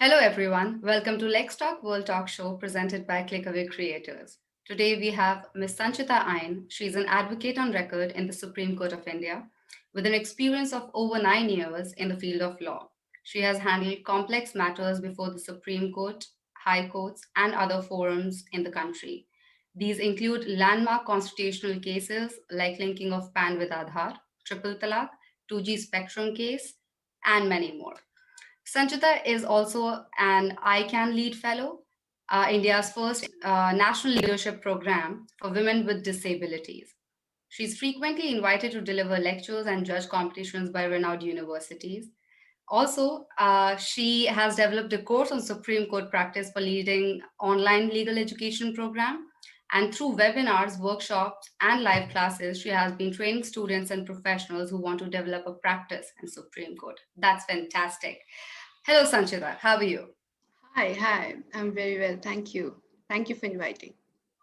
Hello, everyone. Welcome to LexTalk World Talk Show presented by Clickaway Creators. Today we have Ms. Sanchita Ain. She's an advocate on record in the Supreme Court of India with an experience of over 9 years in the field of law. She has handled complex matters before the Supreme Court, high courts, and other forums in the country. These include landmark constitutional cases like linking of PAN with Aadhaar, triple talaq, 2G spectrum case, and many more. Sanchita is also an ICANN Lead Fellow, India's first national leadership program for women with disabilities. She's frequently invited to deliver lectures and judge competitions by renowned universities. Also, she has developed a course on Supreme Court practice for leading online legal education program. And through webinars, workshops, and live classes, she has been training students and professionals who want to develop a practice in Supreme Court. That's fantastic. Hello, Sanchita. How are you? Hi. I'm very well. Thank you. Thank you for inviting.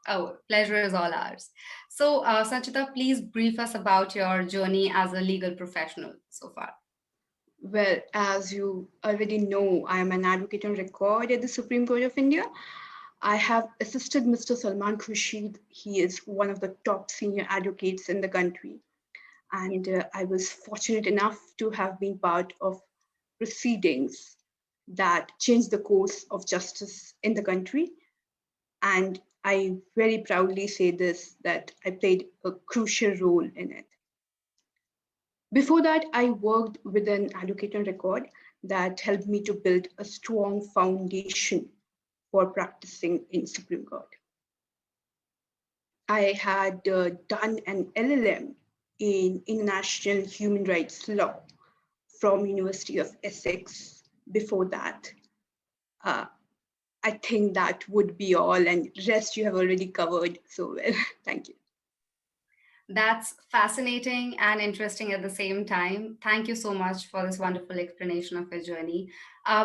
Oh, pleasure is all ours. So, Sanchita, please brief us about your journey as a legal professional so far. Well, as you already know, I am an advocate on record at the Supreme Court of India. I have assisted Mr. Salman Khurshid. He is one of the top senior advocates in the country. And I was fortunate enough to have been part of proceedings that changed the course of justice in the country. And I very proudly say this that I played a crucial role in it. Before that, I worked with an advocate on record that helped me to build a strong foundation for practicing in Supreme Court. I had done an LLM in international human rights law from University of Essex before that. Uh, I think that would be all, and rest you have already covered so well. Thank you. That's fascinating and interesting at the same time. Thank you so much for this wonderful explanation of your journey.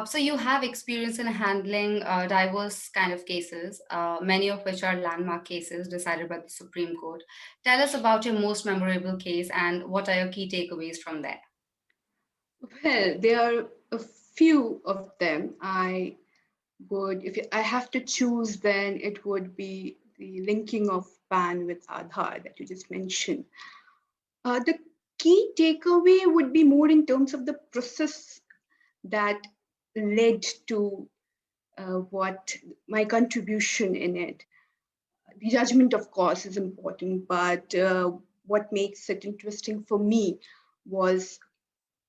So, you have experience in handling diverse kind of cases, many of which are landmark cases decided by the Supreme Court. Tell us about your most memorable case and what are your key takeaways from there? Well, there are a few of them. I have to choose, then it would be the linking of PAN with Aadhaar that you just mentioned. The key takeaway would be more in terms of the process that led to what my contribution in it. The judgment, of course, is important, but what makes it interesting for me was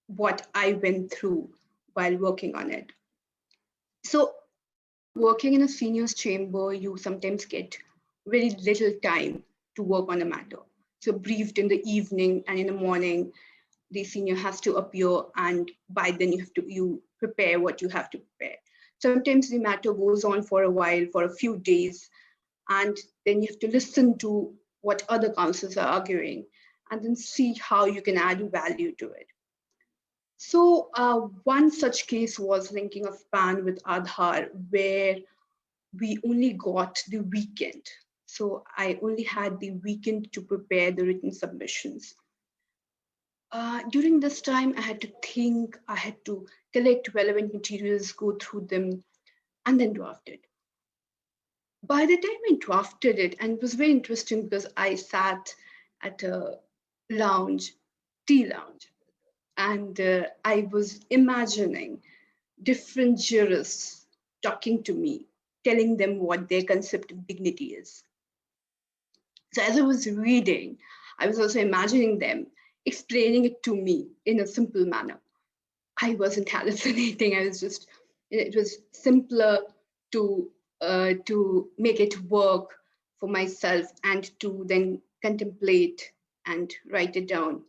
what I went through while working on it. So, working in a senior's chamber, you sometimes get very little time to work on a matter. So, briefed in the evening and in the morning, the senior has to appear, and by then you prepare what you have to prepare. Sometimes the matter goes on for a while, for a few days, and then you have to listen to what other counsels are arguing, and then see how you can add value to it. So one such case was linking of PAN with Aadhaar, where we only got the weekend. So I only had the weekend to prepare the written submissions. During this time, I had to think, I had to collect relevant materials, go through them, and then draft it. By the time I drafted it, and it was very interesting because I sat at a tea lounge, and I was imagining different jurists talking to me, telling them what their concept of dignity is. So as I was reading, I was also imagining them explaining it to me in a simple manner. I wasn't hallucinating. It was simpler to make it work for myself and to then contemplate and write it down.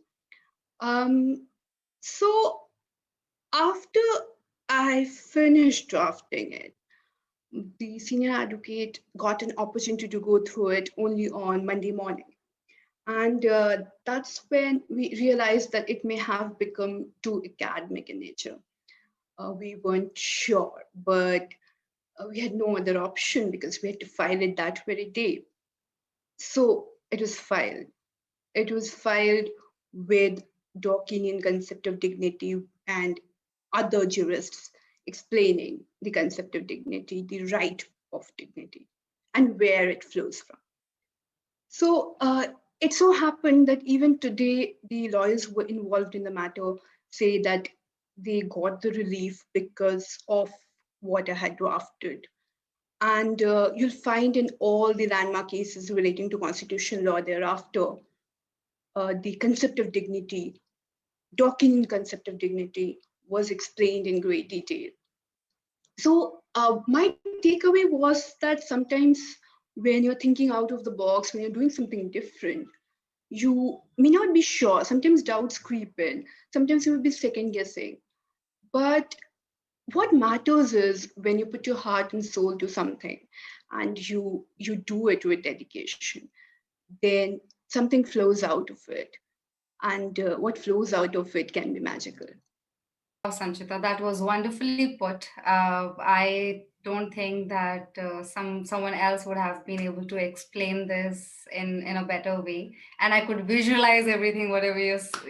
So after I finished drafting it, the senior advocate got an opportunity to go through it only on Monday morning. And that's when we realized that it may have become too academic in nature. We weren't sure, but we had no other option because we had to file it that very day. So it was filed. It was filed with Dawkinian concept of dignity and other jurists explaining the concept of dignity, the right of dignity, and where it flows from. So it so happened that even today, the lawyers who were involved in the matter say that they got the relief because of what I had drafted. And you'll find in all the landmark cases relating to constitutional law thereafter, the concept of dignity, docking concept of dignity was explained in great detail. So my takeaway was that sometimes when you're thinking out of the box, when you're doing something different, you may not be sure. Sometimes doubts creep in. Sometimes you will be second guessing. But what matters is when you put your heart and soul to something and you do it with dedication, then something flows out of it. And what flows out of it can be magical. Wow, Sanchita, that was wonderfully put. I don't think that someone else would have been able to explain this in a better way, and I could visualize everything whatever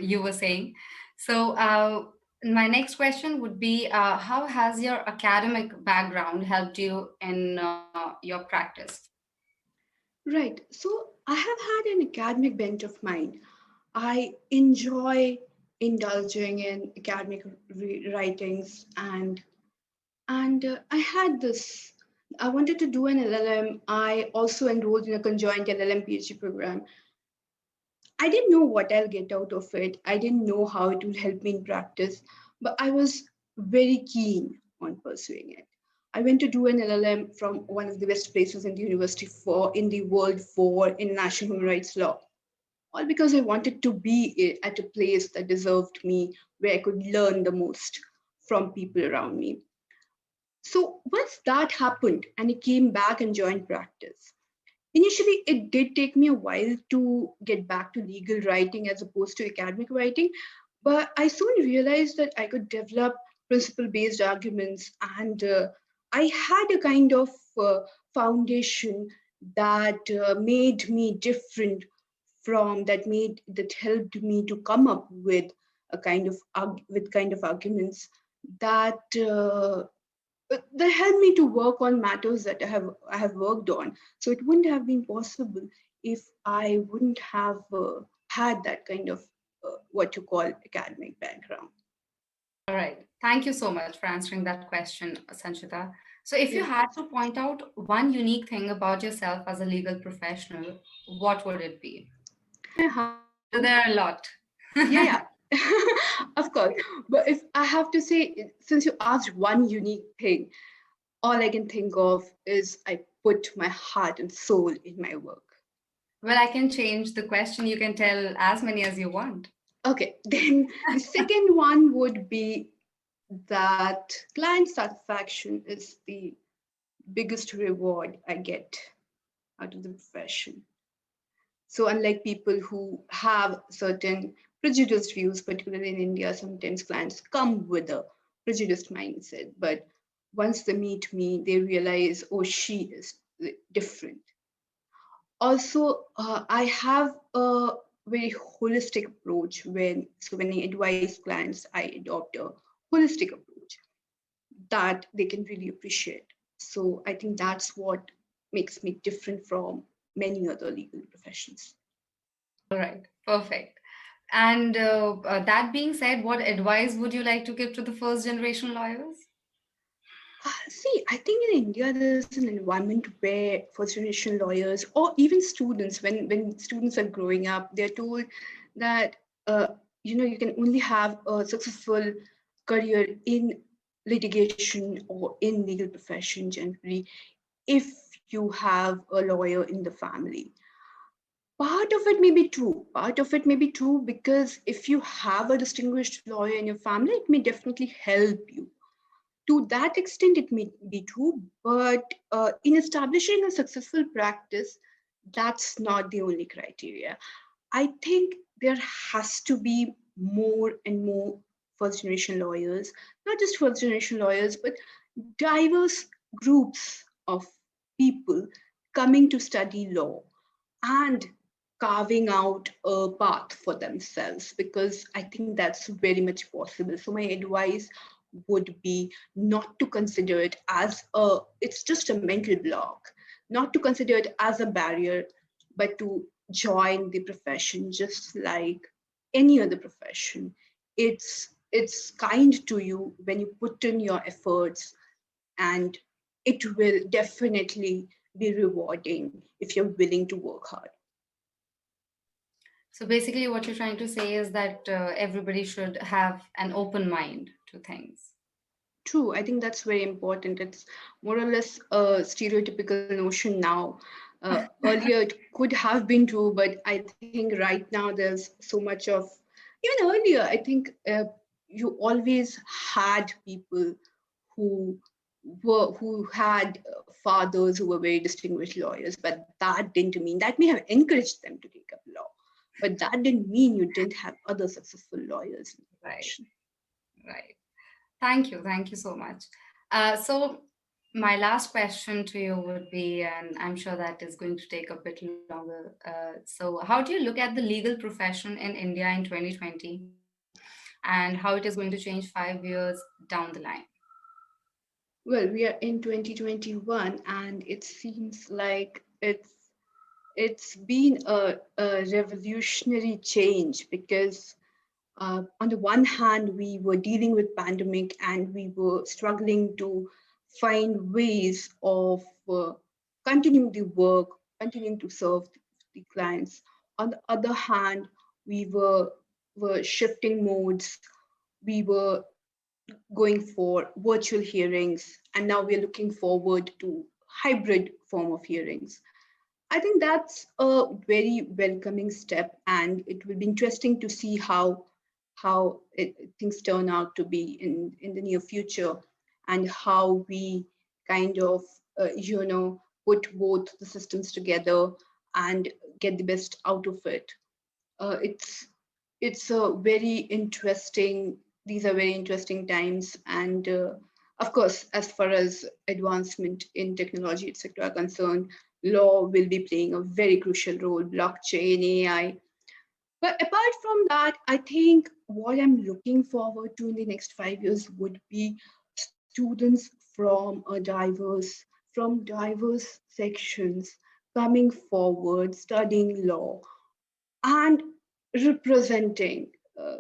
you were saying. So, my next question would be, how has your academic background helped you in your practice? Right. So I have had an academic bent of mind. I enjoy indulging in academic writings, and I had this. I wanted to do an LLM. I also enrolled in a conjoint LLM PhD program. I didn't know what I'll get out of it. I didn't know how it will help me in practice, but I was very keen on pursuing it. I went to do an LLM from one of the best places in the university for in the world for international human rights law, all because I wanted to be at a place that deserved me, where I could learn the most from people around me. So once that happened and I came back and joined practice, initially it did take me a while to get back to legal writing as opposed to academic writing, but I soon realized that I could develop principle based arguments, and I had a kind of uh, foundation that made me different from that helped me to come up with a kind of with kind of arguments that that helped me to work on matters that I have worked on. So it wouldn't have been possible if I wouldn't have had that kind of what you call academic background. All right. Thank you so much for answering that question, Sanchita. So, if you Yeah. had to point out one unique thing about yourself as a legal professional, what would it be? How? There are a lot. Yeah, yeah. Of course. But if I have to say, since you asked one unique thing, all I can think of is I put my heart and soul in my work. Well, I can change the question. You can tell as many as you want. Okay, then the second one would be that client satisfaction is the biggest reward I get out of the profession. So, unlike people who have certain prejudiced views, particularly in India, sometimes clients come with a prejudiced mindset. But once they meet me, they realize, oh, she is different. Also, I have a very holistic approach when I advise clients, I adopt a holistic approach that they can really appreciate. So I think that's what makes me different from many other legal professions. All right. Perfect. And that being said, what advice would you like to give to the first generation lawyers? See, I think in India there's an environment where first generation lawyers or even students, when students are growing up, they're told that uh, you can only have a successful career in litigation or in legal profession generally if you have a lawyer in the family. Part of it may be true. Part of it may be true because if you have a distinguished lawyer in your family, it may definitely help you. To that extent, it may be true, but in establishing a successful practice, that's not the only criteria. I think there has to be more and more first generation lawyers, not just first generation lawyers, but diverse groups of people coming to study law and carving out a path for themselves, because I think that's very much possible. So, my advice would be not to consider it as it's just a mental block, not to consider it as a barrier, but to join the profession just like any other profession. It's kind to you when you put in your efforts, and it will definitely be rewarding if you're willing to work hard. So basically, what you're trying to say is that everybody should have an open mind to things. True, I think that's very important. It's more or less a stereotypical notion now. Earlier, it could have been true, but I think right now there's so much of, even earlier, I think you always had people who who had fathers who were very distinguished lawyers, but that didn't mean that may have encouraged them to take up law, but that didn't mean you didn't have other successful lawyers in the Right, profession. right. Thank you so much. So my last question to you would be, and I'm sure that is going to take a bit longer. So how do you look at the legal profession in India in 2020, and how it is going to change 5 years down the line? Well, we are in 2021, and it seems like it's been a revolutionary change because on the one hand we were dealing with pandemic and we were struggling to find ways of continuing the work, continuing to serve the clients. On the other hand, we were shifting modes. We were going for virtual hearings, and now we're looking forward to hybrid form of hearings. I think that's a very welcoming step, and it will be interesting to see how things turn out to be in the near future, and how we kind of put both the systems together and get the best out of it. It's a very interesting. These are very interesting times, and of course, as far as advancement in technology, etc., are concerned, law will be playing a very crucial role. Blockchain, AI. But apart from that, I think what I'm looking forward to in the next 5 years would be students from diverse sections coming forward, studying law and representing. Uh,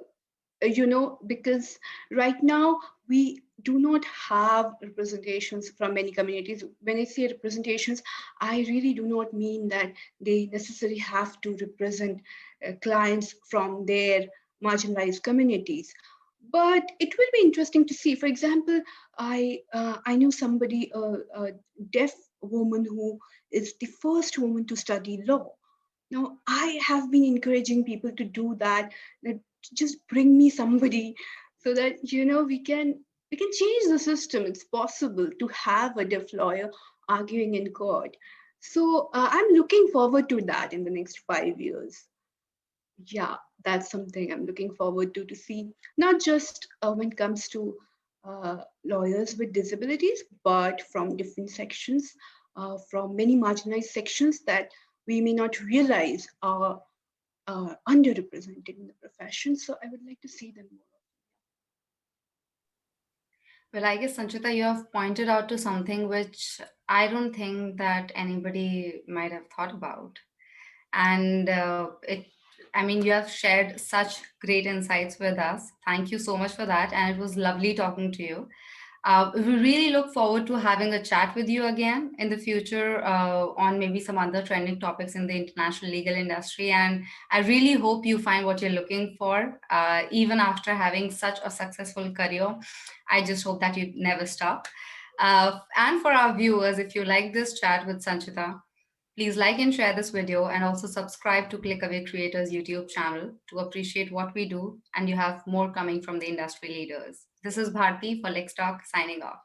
because right now we do not have representations from many communities. When I say representations, I really do not mean that they necessarily have to represent clients from their marginalized communities. But it will be interesting to see. For example, I know somebody, a deaf woman who is the first woman to study law. Now, I have been encouraging people to do that, that just bring me somebody so that we can change the system. It's possible to have a deaf lawyer arguing in court. So I'm looking forward to that in the next 5 years. Yeah, that's something I'm looking forward to see, not just when it comes to lawyers with disabilities, but from different sections, from many marginalized sections that we may not realize are underrepresented in the profession. So I would like to see them more. Well, I guess Sanchita, you have pointed out to something which I don't think that anybody might have thought about. And I mean, you have shared such great insights with us. Thank you so much for that. And it was lovely talking to you. We really look forward to having a chat with you again in the future on maybe some other trending topics in the international legal industry. And I really hope you find what you're looking for, even after having such a successful career. I just hope that you never stop. And for our viewers, if you like this chat with Sanchita, please like and share this video, and also subscribe to ClickAway Creators YouTube channel to appreciate what we do, and you have more coming from the industry leaders. This is Bharti for LexTalk signing off.